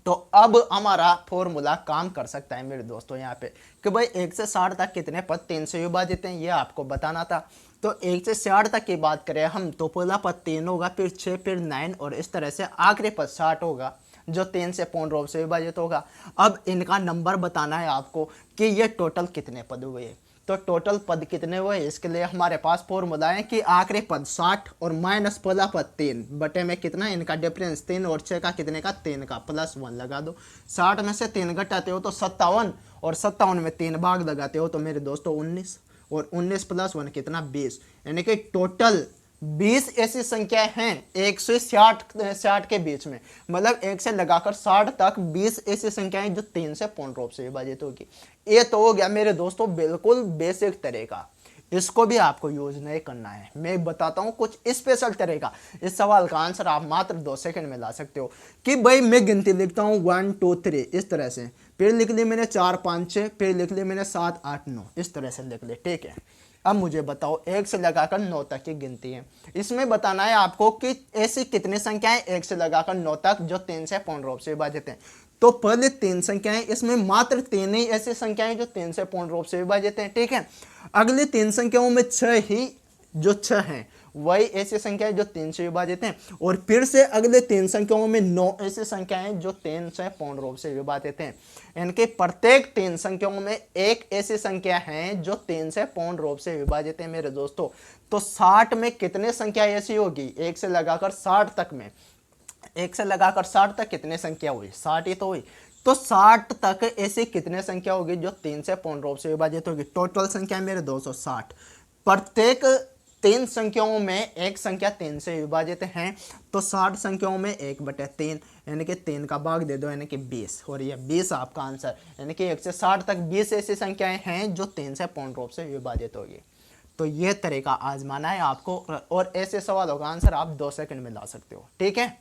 तो अब हमारा फॉर्मूला काम कर सकता है मेरे दोस्तों यहाँ पे कि भाई 1 से 60 तक कितने पद 3 से विभाजित हैं, ये आपको बताना था। तो 1 से 60 तक की बात करें हम तो पहला पद 3 होगा, फिर 6, फिर 9 और इस तरह से आखिरी पद 60 होगा जो 3 से पूर्ण रूप से विभाजित होगा। अब इनका नंबर बताना है आपको कि ये टोटल कितने पद हुए। तो टोटल पद कितने हुए, इसके लिए हमारे पास फॉर्मूला है कि आखिरी पद 60 और माइनस पहला पद 3 बटे में कितना, इनका डिफरेंस 3 और 6 का कितने का, 3 का, प्लस 1 लगा दो। 60 में से 3 घटाते हो तो 57 और 57 में 3 भाग लगाते हो तो मेरे दोस्तों 19 और 19 प्लस 1 कितना, 20। यानी कि टोटल 20 ऐसी संख्याएं हैं 1 से 60 के बीच में, मतलब 1 से लगाकर 60 तक 20 ऐसी संख्याएं जो 3 से पूर्ण रूप से विभाजित होगी। ये तो हो गया मेरे दोस्तों बिल्कुल बेसिक तरीका, इसको भी आपको यूज नहीं करना है। मैं बताता हूं कुछ स्पेशल तरीका। इस सवाल का आंसर आप मात्र 2 सेकंड में ला सकते हो कि भाई मैं गिनती लिखता हूं 1 2 3 इस तरह से, फिर लिख ली मैंने 4 5 6, फिर लिख ली मैंने 7 8 9 इस तरह से लिख ली, ठीक है। अब मुझे बताओ 1 से लगाकर 9 तक की गिनती है, इसमें बताना है आपको कि ऐसी कितनी संख्याएं 1 से लगाकर 9 तक जो 3 से पूर्ण रूप से विभाजित हैं। तो पहले 3 संख्याएं, इसमें मात्र 3 ही ऐसी संख्याएं जो 3 से पूर्ण रूप से विभाजित हैं, ठीक है। अगली 3 संख्याओं में 6 ही जो 6 हैं वही ऐसी संख्याएं जो 3 से विभाजित हैं, और फिर से अगले 3 संख्याओं में 9 ऐसी संख्याएं जो 3 से पूर्ण रूप से विभाजित हैं। इनके प्रत्येक 3 संख्याओं में एक ऐसी संख्या है जो 3 से पूर्ण रूप से विभाजित है मेरे दोस्तों। तो 60 में कितने संख्या ऐसी होगी 1 से लगाकर 60 तक में, 1 से लगाकर 60 तक कितने संख्या हुई, 60 ही तो हुई। तो 60 तक ऐसी कितने संख्या होगी जो 3 से पूर्ण रूप से विभाजित होगी। टोटल संख्या मेरे 260, प्रत्येक 3 संख्याओं में एक संख्या 3 से विभाजित है। तो 60 संख्याओं में 1/3 यानी कि 3 का भाग दे दो यानी कि 20, और ये 20 आपका आंसर, यानी कि 1 से 60 तक 20 ऐसी संख्याएं हैं जो 3 से पूर्ण रूप से विभाजित होगी। तो ये तरीका आजमाना है आपको, और ऐसे सवालों का आंसर आप 2 सेकंड में ला सकते हो, ठीक है।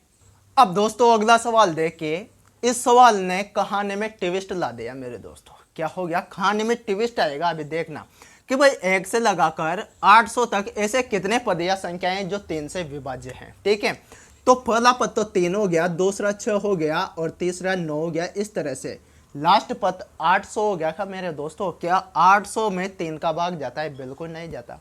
अब दोस्तों अगला सवाल देखिए, इस सवाल ने कहानी में ट्विस्ट ला दिया मेरे दोस्तों। क्या हो गया, कहानी में ट्विस्ट आएगा, अभी देखना कि भाई 1 से लगाकर 800 तक ऐसे कितने पद या संख्याएं जो 3 से विभाज्य हैं, ठीक है। तो पहला पद तो 3 हो गया, दूसरा 6 हो गया और तीसरा 9 हो गया, इस तरह से लास्ट पद 800 हो गया था मेरे दोस्तों। क्या 800 में 3 का भाग जाता है, बिल्कुल नहीं जाता।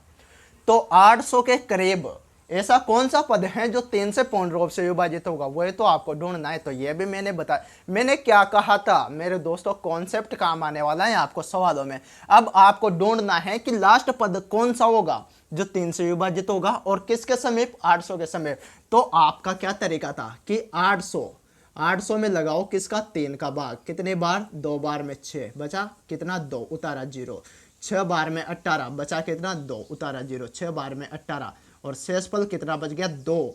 तो 800 के करीब ऐसा कौन सा पद है जो 3 से पूर्ण रूप से विभाजित होगा, वही तो आपको ढूंढना है। तो ये भी मैंने बताया, मैंने क्या कहा था मेरे दोस्तों, कॉन्सेप्ट काम आने वाला है आपको सवालों में। अब आपको ढूंढना है कि लास्ट पद कौन सा होगा जो 3 से विभाजित होगा और किसके समीप, 800 के समीप। तो आपका क्या तरीका था कि 800 में लगाओ किसका, 3 का भाग, कितने बार, 2 बार में 6 बचा कितना, 2 उतारा 0, 6 बार में 18 बचा कितना, 2 उतारा 0, 6 बार में 18 और शेषफल कितना बच गया, 2।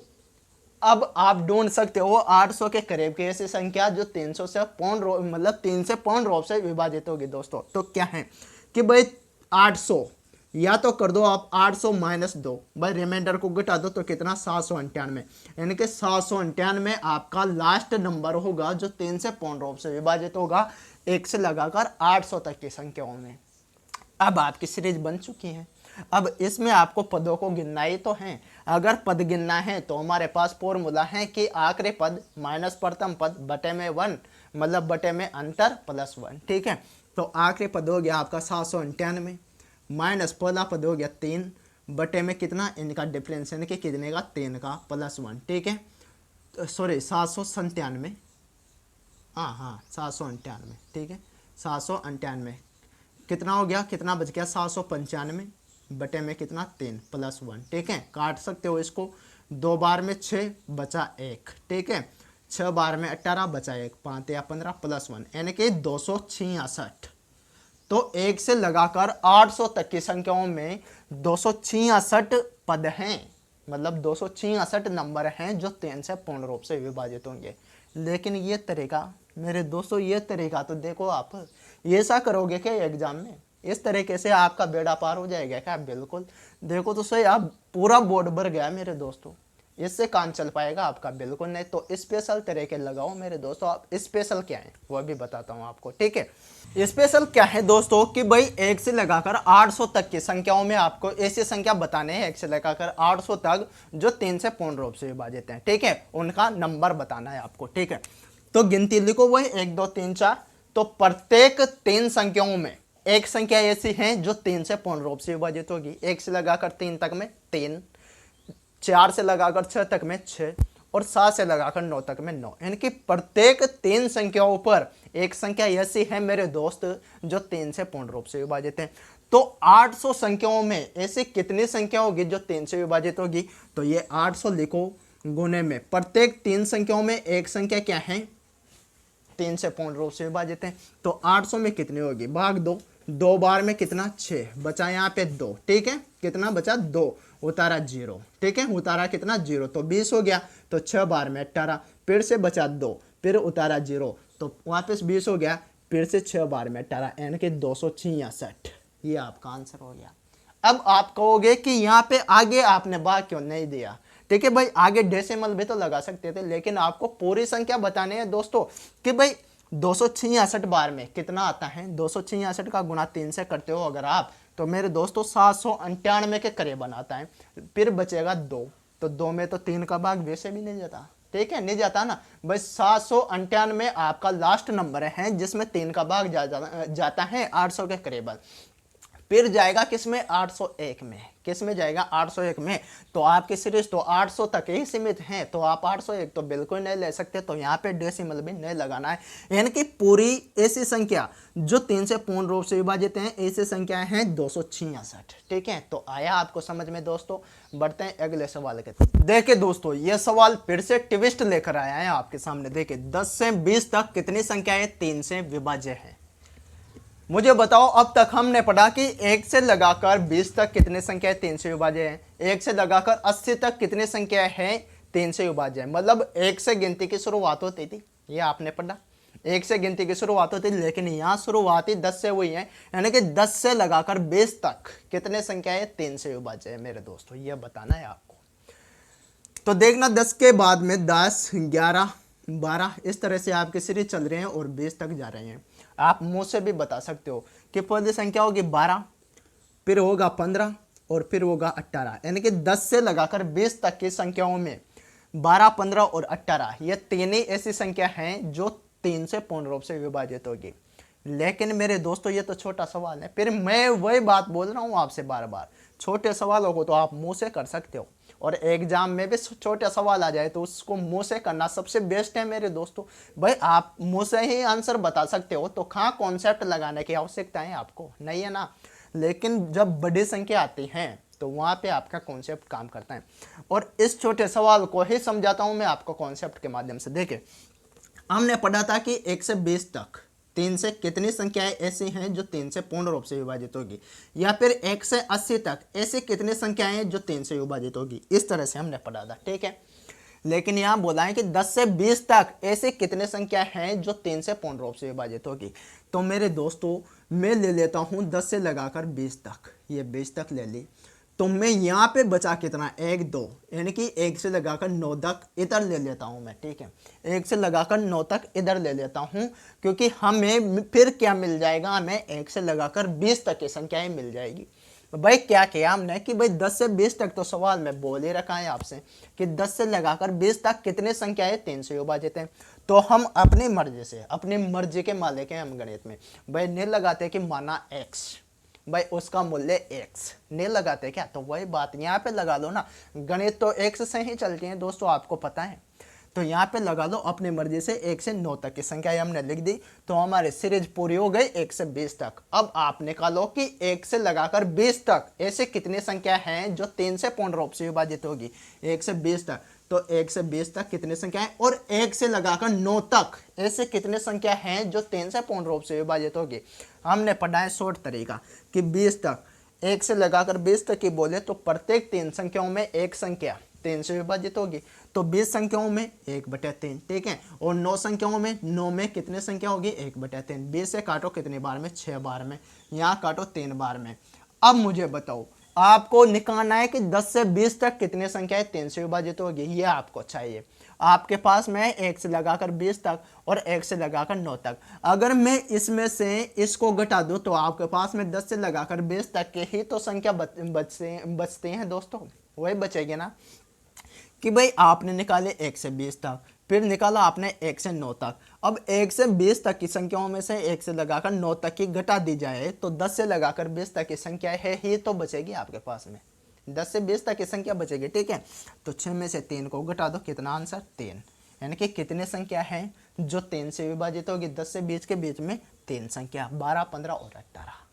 अब आप ढूंढ सकते हो 800 के करीब की ऐसी संख्या जो 300 से मतलब 3 से पूर्ण रूप से विभाजित होगी दोस्तों। तो क्या है कि भाई 800 या तो कर दो आप 800 माइनस 2, भाई रिमाइंडर को घटा दो तो कितना, 798, यानी कि 798 आपका लास्ट नंबर होगा जो 3 से पूर्ण रूप से विभाजित होगा 1 से लगाकर 800 तक की संख्याओं में। अब आपकी सीरीज बन चुकी है। अब इसमें आपको पदों को गिनना ही तो है। अगर पद गिनना है तो हमारे पास फॉर्मूला है कि आखिरी पद माइनस प्रथम पद बटे में 1, मतलब बटे में अंतर प्लस 1, ठीक है। तो आखिरी पद हो गया आपका 798 माइनस पहला पद हो गया 3 बटे में कितना, इनका डिफरेंस यानी कि कितने का, 3 का प्लस 1, ठीक है। सॉरी 797, हाँ 798, ठीक है। 798 कितना हो गया, कितना बच गया, 795 बटे में कितना, 3 प्लस 1, ठीक है। काट सकते हो इसको, 2 बार में 6 बचा 1, ठीक है। 6 बार में 18 बचा 1, 5 या 15 प्लस 1 यानी कि 266। तो 1 से लगाकर 800 तक की संख्याओं में 266 पद हैं, मतलब 266 नंबर हैं जो 3 से पूर्ण रूप से विभाजित होंगे। लेकिन ये तरीका मेरे दोस्तों, ये तरीका तो देखो आप ये ऐसा करोगे क्या एग्जाम में? इस तरीके से आपका बेड़ा पार हो जाएगा क्या? बिल्कुल। देखो तो सही, आप पूरा बोर्ड भर गया मेरे दोस्तों, इससे काम चल पाएगा आपका? बिल्कुल नहीं। तो स्पेशल तरीके लगाओ मेरे दोस्तों। आप स्पेशल क्या है वह भी बताता हूँ आपको, ठीक है। स्पेशल क्या है दोस्तों कि भाई 1 से लगाकर 800 तक की संख्याओं में आपको ऐसी संख्या बताने हैं, 1 से लगाकर 800 तक, जो 3 से पूर्ण रूप से विभाजित हैं, ठीक है। उनका नंबर बताना है आपको, ठीक है। तो गिनती लिखो वही 1 2 3 4। तो प्रत्येक 3 संख्याओं में एक संख्या ऐसी है जो 3 से पूर्ण रूप से विभाजित होगी। 1 से लगाकर 3 तक में 3, 4 से लगाकर 6 तक में 6, और 7 से लगाकर 9 तक में 9। इनकी प्रत्येक 3 संख्याओं पर एक संख्या ऐसी है मेरे दोस्त जो 3 से पूर्ण रूप से विभाजित है। तो 800 संख्याओं में ऐसी कितनी संख्या होगी जो 3 से विभाजित होगी? तो ये 800 लिखो गुने में प्रत्येक 3 संख्याओं में एक संख्या क्या है? 3 से पूर्ण रूप से विभाजित है। तो 800 में कितनी होगी? भाग 2, 2 बार में कितना? 6, बचा यहाँ पे 2, ठीक है। कितना बचा? 2, उतारा 0, ठीक है। उतारा कितना? 0, तो 20 हो गया। तो 6 बार में 18, फिर से बचा 2, फिर उतारा 0, तो वापस 20 हो गया। फिर से 6 बार में 18, यानी कि 266। ये आपका आंसर हो गया। अब आप कहोगे कि यहाँ पे आगे आपने भाग क्यों नहीं दिया? ठीक है भाई, आगे डेसिमल भी तो लगा सकते थे, लेकिन आपको पूरी संख्या बताने हैं दोस्तों कि भाई 266 बार में कितना आता है। 266 का गुणा 3 से करते हो अगर आप, तो मेरे दोस्तों 798 के करीब बनाता है। फिर बचेगा 2, तो 2 में तो 3 का भाग वैसे भी नहीं जाता, ठीक है, नहीं जाता ना भाई। 798 आपका लास्ट नंबर है जिसमें 3 का भाग जाता है 800 के करीब। फिर जाएगा किसमें? 801 में। किस में जाएगा? 801 में। तो आपकी सीरीज तो 800 तक ही सीमित है, तो आप 801 तो बिल्कुल नहीं ले सकते। तो यहाँ पे डेसिमल भी नहीं लगाना है। यानी कि पूरी ऐसी संख्या जो 3 से पूर्ण रूप से विभाजित हैं, ऐसी संख्या है 266, ठीक है। तो आया आपको समझ में दोस्तों? बढ़ते हैं अगले सवाल के। देखिए दोस्तों, यह सवाल फिर से ट्विस्ट लेकर आया है आपके सामने। देखिए 10 से 20 तक कितनी संख्याएं 3 से विभाज्य है? मुझे बताओ, अब तक हमने पढ़ा कि 1 से लगाकर 20 तक कितनी संख्याएं 3 से विभाज्य है। 1 से लगाकर 80 तक कितनी संख्या है 3 से विभाज्य है। मतलब 1 से गिनती की शुरुआत होती थी, ये आपने पढ़ा। 1 से गिनती की शुरुआत होती थी, लेकिन यहाँ शुरुआत ही 10 से हुई है। यानी कि 10 से लगाकर 20 तक कितने संख्याएं 3 से विभाज्य है मेरे दोस्तों, ये बताना है आपको। तो देखना 10 के बाद में 10, 11, 12 इस तरह से आपकी सीरीज चल रही है और 20 तक जा रहे हैं। आप मुंह से भी बता सकते हो कि पहली संख्या होगी 12, फिर होगा 15 और फिर होगा 18। यानी कि 10 से लगाकर 20 तक की संख्याओं में 12, 15 और 18 ये तीन ही ऐसी संख्या हैं जो 3 से पूर्ण रूप से विभाजित होगी। लेकिन मेरे दोस्तों ये तो छोटा सवाल है। फिर मैं वही बात बोल रहा हूँ आपसे बार बार, छोटे सवालों को तो आप मुंह से कर सकते हो, और एग्जाम में भी छोटे सवाल आ जाए तो उसको मुंह से करना सबसे बेस्ट है मेरे दोस्तों। भाई आप मुंह से ही आंसर बता सकते हो, तो कहाँ कॉन्सेप्ट लगाने की आवश्यकता है आपको? नहीं है ना। लेकिन जब बड़ी संख्या आती है तो वहाँ पे आपका कॉन्सेप्ट काम करता है, और इस छोटे सवाल को ही समझाता हूँ मैं आपको कॉन्सेप्ट के माध्यम से। देखिए हमने पढ़ा था कि 1 से 20 तक 3 से कितनी संख्याएं ऐसी हैं जो 3 से पूर्ण रूप से विभाजित होगी, या फिर 1 से 80 तक ऐसी कितनी संख्याएं हैं जो 3 से विभाजित होगी। इस तरह से हमने पढ़ा था, ठीक है। लेकिन यहाँ बोला है कि 10 से 20 तक ऐसी कितनी संख्या हैं जो 3 से पूर्ण रूप से विभाजित होगी। तो मेरे दोस्तों मैं ले लेता हूँ 10 से लगाकर 20 तक, ये 20 तक ले ली। तो मैं यहाँ पे बचा कितना? 1, 2, यानी कि 1 से लगाकर 9 तक इधर ले लेता हूँ मैं, ठीक है। 1 से लगाकर 9 तक इधर ले लेता हूँ, क्योंकि हमें फिर क्या मिल जाएगा? हमें 1 से लगाकर 20 तक की संख्याएं मिल जाएगी। भाई क्या किया हमने कि भाई 10 से 20 तक तो सवाल में बोल ही रखा है आपसे कि 10 से लगाकर 20 तक कितने संख्याएं 3 से विभाजित हैं। तो हम अपनी मर्जी से, अपनी मर्जी के मालिक हैं हम गणित में। भाई नहीं लगाते कि माना x, भाई उसका मूल्य x, नहीं लगाते क्या? तो वही बात यहाँ पे लगा लो ना, गणित तो x से ही चलती है दोस्तों, आपको पता है। तो यहाँ पे लगा लो अपनी मर्जी से 1 से 9 तक की संख्या हमने लिख दी। तो हमारी सीरीज पूरी हो गई 1 से 20 तक। अब आप निकालो कि 1 से लगाकर 20 तक ऐसे कितनी संख्या हैं जो 3 से पूर्ण रूप से विभाजित होगी। 1 से 20 तक, तो 1 से 20 तक कितनी संख्या है, और 1 से लगाकर 9 तक ऐसे कितने संख्या हैं जो 3 से पूर्ण रूप से विभाजित होगी। हमने पढ़ा है शॉर्ट तरीका कि 20 तक, 1 से लगाकर 20 तक की बोले तो प्रत्येक 3 संख्याओं में एक संख्या 3 से विभाजित होगी। तो 20 संख्याओं में 1/3, ठीक है। और 9 संख्याओं में 9 में कितनी संख्या होगी, 1/3। 20 से काटो कितनी बार में, 6 बार में, यहाँ काटो 3 बार में। अब मुझे बताओ आपको निकालना है कि 10 से 20 तक कितनी संख्याएं 3 से विभाजित होगी, ये आपको चाहिए। आपके पास में 1 से लगाकर 20 तक और 1 से लगाकर 9 तक। अगर मैं इसमें से इसको घटा दूं तो आपके पास में 10 से लगाकर 20 तक के ही तो संख्या बचते हैं दोस्तों, वही बचेगी ना। कि भाई आपने निकाले 1 से 20 तक, फिर निकाला आपने 1 से 9 तक। अब 1 से 20 तक की संख्याओं में से 1 से लगाकर 9 तक की घटा दी जाए तो 10 से लगाकर 20 तक की संख्या है ही तो बचेगी आपके पास में, 10 से 20 तक की संख्या बचेगी, ठीक है। तो 6 में से 3 को घटा दो, कितना आंसर, 3। यानी कि कितने संख्या है जो 3 से विभाजित होगी, 10 से 20 के बीच में 3 संख्या, 12, 15 और 18।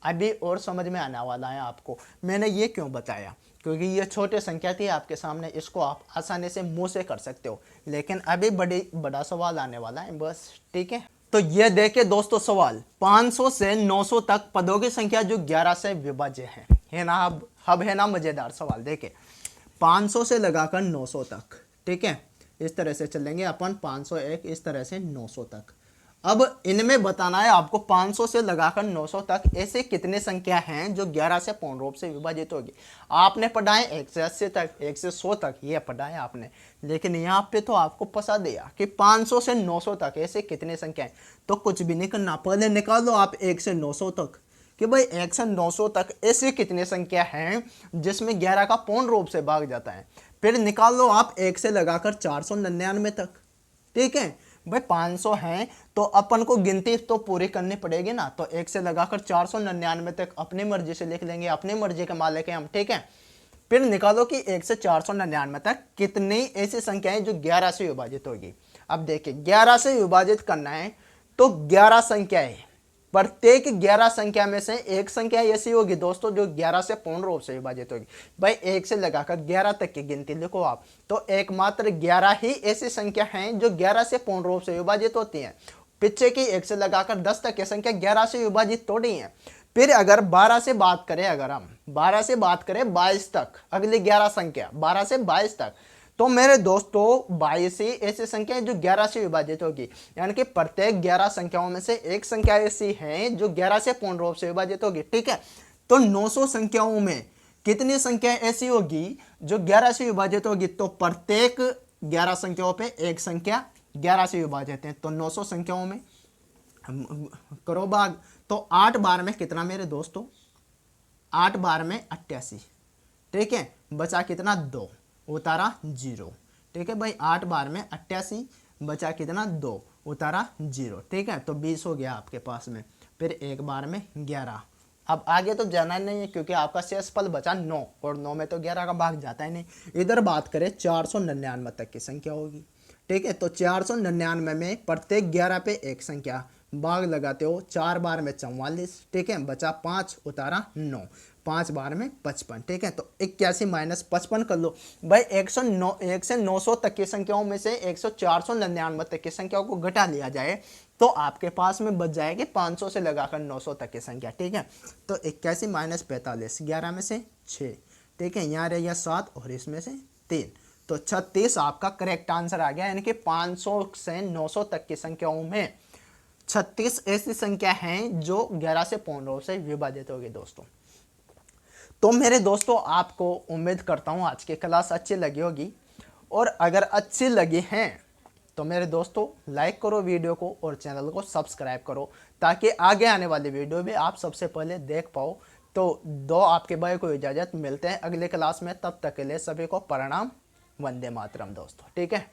अभी और समझ में आने वाला है आपको। मैंने ये क्यों बताया, क्योंकि ये छोटे संख्या थी आपके सामने, इसको आप आसानी से मुंह से कर सकते हो, लेकिन अभी बड़ा सवाल आने वाला है बस, ठीक है। तो ये देखिए दोस्तों सवाल, 500 से 900 तक पदों की संख्या जो 11 से विभाज्य है ना। अब है ना मजेदार सवाल, देखिए 500 से लगाकर 900 तक, ठीक है। इस तरह से चलेंगे अपन, 501 इस तरह से 900 तक। अब इनमें बताना है आपको 500 से लगाकर 900 तक ऐसे कितने संख्या हैं जो 11 से पूर्ण रूप से विभाजित होगी। आपने पढ़ा है 1 से 80 तक, 1 से 100 तक, ये पढ़ा है आपने, लेकिन यहाँ पे तो आपको फंसा दिया कि 500 से 900 तक ऐसे कितने संख्या हैं। तो कुछ भी नहीं करना, पहले निकालो आप 1 से 900 तक कि भाई 1 से 900 तक ऐसी कितनी संख्या हैं जिसमें 11 का पूर्ण रूप से भाग जाता है। फिर निकाल लो आप 1 से लगाकर 499 तक, ठीक है। भाई 500 हैं तो अपन को गिनती तो पूरी करनी पड़ेगी ना, तो 1 से लगाकर 499 तक अपनी मर्जी से लिख लेंगे, अपनी मर्जी के मालिक हैं हम, ठीक है। फिर निकालो कि 1 से 499 तक कितनी ऐसी संख्याएं जो 11 से विभाजित होगी। अब देखिए 11 से विभाजित करना है तो 11 संख्याएं, प्रत्येक 11 संख्या में से एक संख्या ऐसी होगी दोस्तों जो 11 से पूर्ण रूप से विभाजित होगी। भाई 1 से लगाकर 11 तक की गिनती लिखो आप, तो एकमात्र 11 ही ऐसी संख्या हैं जो 11 से पूर्ण रूप से विभाजित होती हैं। पीछे की 1 से लगाकर 10 तक की संख्या 11 से विभाजित थोड़ी है। फिर अगर 12 से बात करें, अगर हम 12 से बात करें 22 तक, अगली 11 संख्या 12 से 22 तक, तो मेरे दोस्तों 22 ही ऐसी संख्या है जो 11 से विभाजित होगी। यानी कि प्रत्येक 11 संख्याओं में से एक संख्या ऐसी है जो 11 से पूर्ण रूप से विभाजित होगी, ठीक है। तो 900 संख्याओं में कितनी संख्या ऐसी होगी जो 11 से विभाजित होगी, तो प्रत्येक 11 संख्याओं पे एक संख्या 11 से विभाजित है। तो 900 संख्याओं में करो भाग, तो 8 बार में कितना मेरे दोस्तों, 8 बार में 88, ठीक है। बचा कितना, 2, उतारा 0, ठीक है भाई। 8 बार में 88, बचा कितना, 2, उतारा 0, ठीक है। तो 20 हो गया आपके पास में। फिर 1 बार में 11। अब आगे तो जाना नहीं है क्योंकि आपका शेषफल बचा 9, और 9 में तो 11 का भाग जाता ही नहीं। इधर बात करें 499 तक की संख्या होगी, ठीक है। तो 499 में प्रत्येक 11 पे एक संख्या, भाग लगाते हो, 4 बार में 44, ठीक है। बचा 5, उतारा 9, 5 बार में 55, ठीक है। तो 81 माइनस 55 कर लो भाई। 1 से 900 तक की संख्याओं में से 499 तक की संख्याओं को घटा लिया जाए तो आपके पास में बच जाएगी 500 से लगाकर 900 तक की संख्या, ठीक है। तो 81 माइनस 45, 11 में से 6, ठीक है। यहाँ रह गया 7 और इसमें से 3, तो 36 आपका करेक्ट आंसर आ गया। यानी कि 500 से 900 तक की संख्याओं में 36 ऐसी संख्या हैं जो 11 से पूर्ण रूप से विभाजित होगी दोस्तों। तो मेरे दोस्तों आपको उम्मीद करता हूँ आज की क्लास अच्छी लगी होगी, और अगर अच्छी लगी हैं तो मेरे दोस्तों लाइक करो वीडियो को और चैनल को सब्सक्राइब करो, ताकि आगे आने वाली वीडियो भी आप सबसे पहले देख पाओ। तो दो आपके भाई को इजाज़त, मिलते हैं अगले क्लास में, तब तक के लिए सभी को प्रणाम, वंदे मातरम दोस्तों, ठीक है।